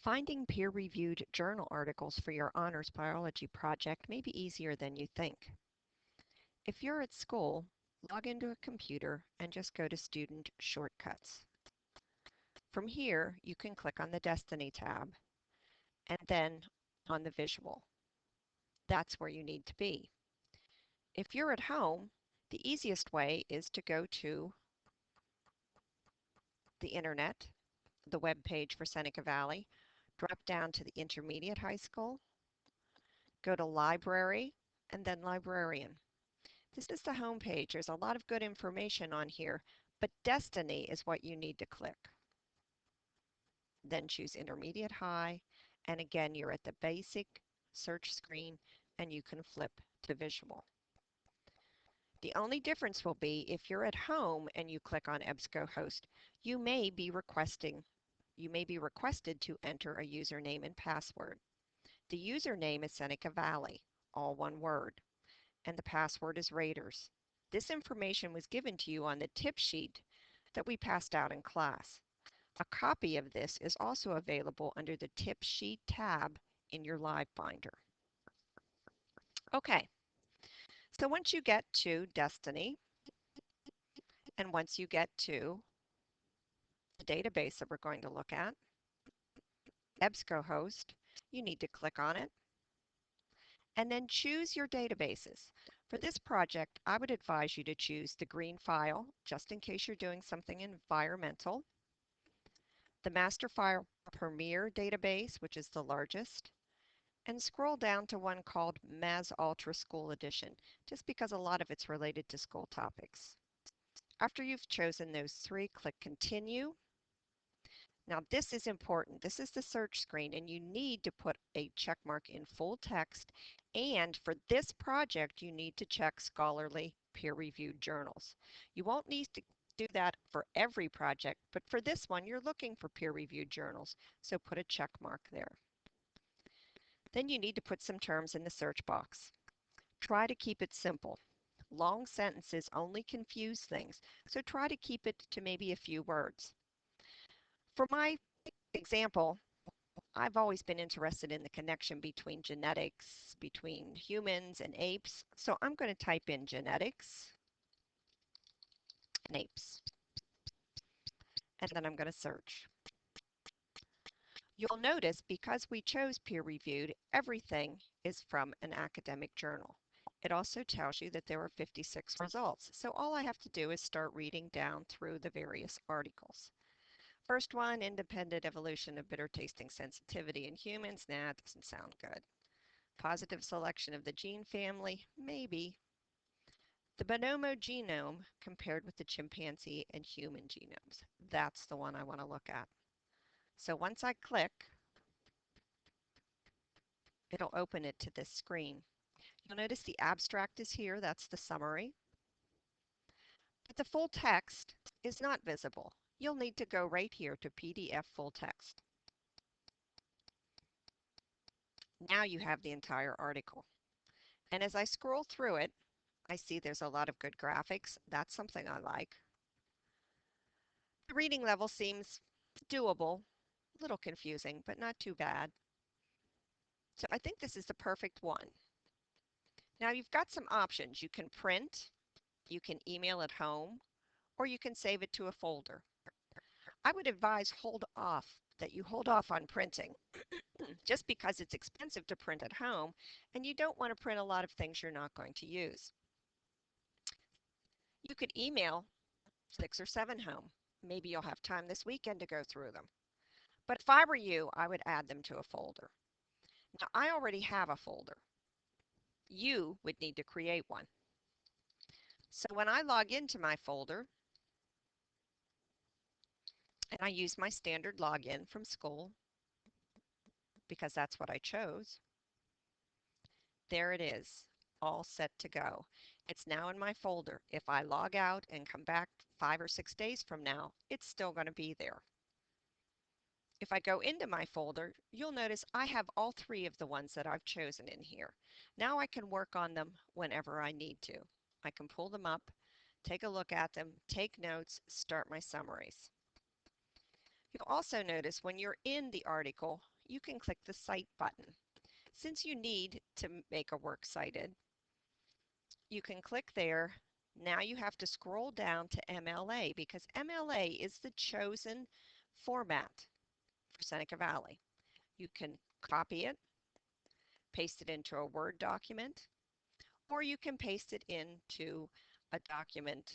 Finding peer-reviewed journal articles for your honors biology project may be easier than you think. If you're at school, log into a computer and just go to Student Shortcuts. From here, you can click on the Destiny tab and then on the Visual. That's where you need to be. If you're at home, the easiest way is to go to the internet, the web page for Seneca Valley, drop down to the intermediate high school, go to Library, and then Librarian. This is the home page. There's a lot of good information on here, but Destiny is what you need to click. Then choose Intermediate High, and again, you're at the basic search screen, and you can flip to Visual. The only difference will be if you're at home and you click on EBSCOhost, you may be requested to enter a username and password. The username is Seneca Valley, all one word, and the password is Raiders. This information was given to you on the tip sheet that we passed out in class. A copy of this is also available under the tip sheet tab in your live binder. Okay, so once you get to Destiny, and once you get to the database that we're going to look at, EBSCOhost, you need to click on it and then choose your databases. For this project, I would advise you to choose the green file, just in case you're doing something environmental, the master file Premier database, which is the largest, and scroll down to one called Maz Ultra School Edition, just because a lot of it's related to school topics. After you've chosen those three, click Continue. Now this is important. This is the search screen, and you need to put a check mark in full text. And for this project, you need to check scholarly peer-reviewed journals. You won't need to do that for every project, but for this one, you're looking for peer-reviewed journals, so put a check mark there. Then you need to put some terms in the search box. Try to keep it simple. Long sentences only confuse things, so try to keep it to maybe a few words. For my example, I've always been interested in the connection between genetics, between humans and apes, so I'm going to type in genetics and apes, and then I'm going to search. You'll notice because we chose peer-reviewed, everything is from an academic journal. It also tells you that there are 56 results, so all I have to do is start reading down through the various articles. First one, independent evolution of bitter tasting sensitivity in humans. Nah, it doesn't sound good. Positive selection of the gene family, maybe. The bonobo genome compared with the chimpanzee and human genomes. That's the one I want to look at. So once I click, it'll open it to this screen. You'll notice the abstract is here. That's the summary. But the full text is not visible. You'll need to go right here to PDF full text. Now you have the entire article. And as I scroll through it, I see there's a lot of good graphics. That's something I like. The reading level seems doable, a little confusing, but not too bad. So I think this is the perfect one. Now you've got some options. You can print, you can email it home, or you can save it to a folder. I would advise that you hold off on printing just because it's expensive to print at home and you don't want to print a lot of things you're not going to use. You could email 6 or 7 home. Maybe you'll have time this weekend to go through them. But if I were you, I would add them to a folder. Now, I already have a folder. You would need to create one. So when I log into my folder, and I use my standard login from school, because that's what I chose, there it is, all set to go. It's now in my folder. If I log out and come back 5 or 6 days from now, it's still going to be there. If I go into my folder, you'll notice I have all 3 of the ones that I've chosen in here. Now I can work on them whenever I need to. I can pull them up, take a look at them, take notes, start my summaries. You'll also notice when you're in the article, you can click the Cite button. Since you need to make a works cited, you can click there. Now you have to scroll down to MLA because MLA is the chosen format for Seneca Valley. You can copy it, paste it into a Word document, or you can paste it into a document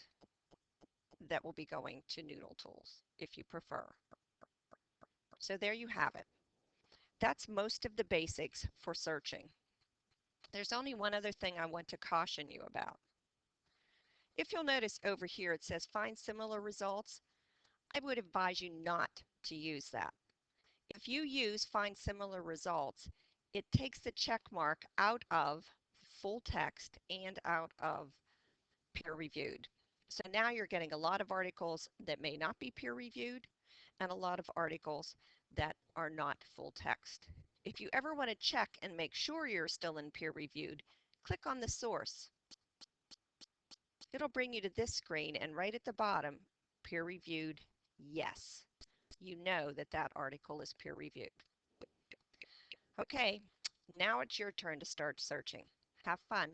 that will be going to Noodle Tools if you prefer. So there you have it. That's most of the basics for searching. There's only one other thing I want to caution you about. If you'll notice over here it says find similar results, I would advise you not to use that. If you use find similar results, it takes the check mark out of full text and out of peer reviewed. So now you're getting a lot of articles that may not be peer reviewed and a lot of articles that are not full text. If you ever want to check and make sure you're still in peer reviewed, click on the source. It'll bring you to this screen and right at the bottom, peer reviewed, yes. You know that that article is peer reviewed. Okay, now it's your turn to start searching. Have fun.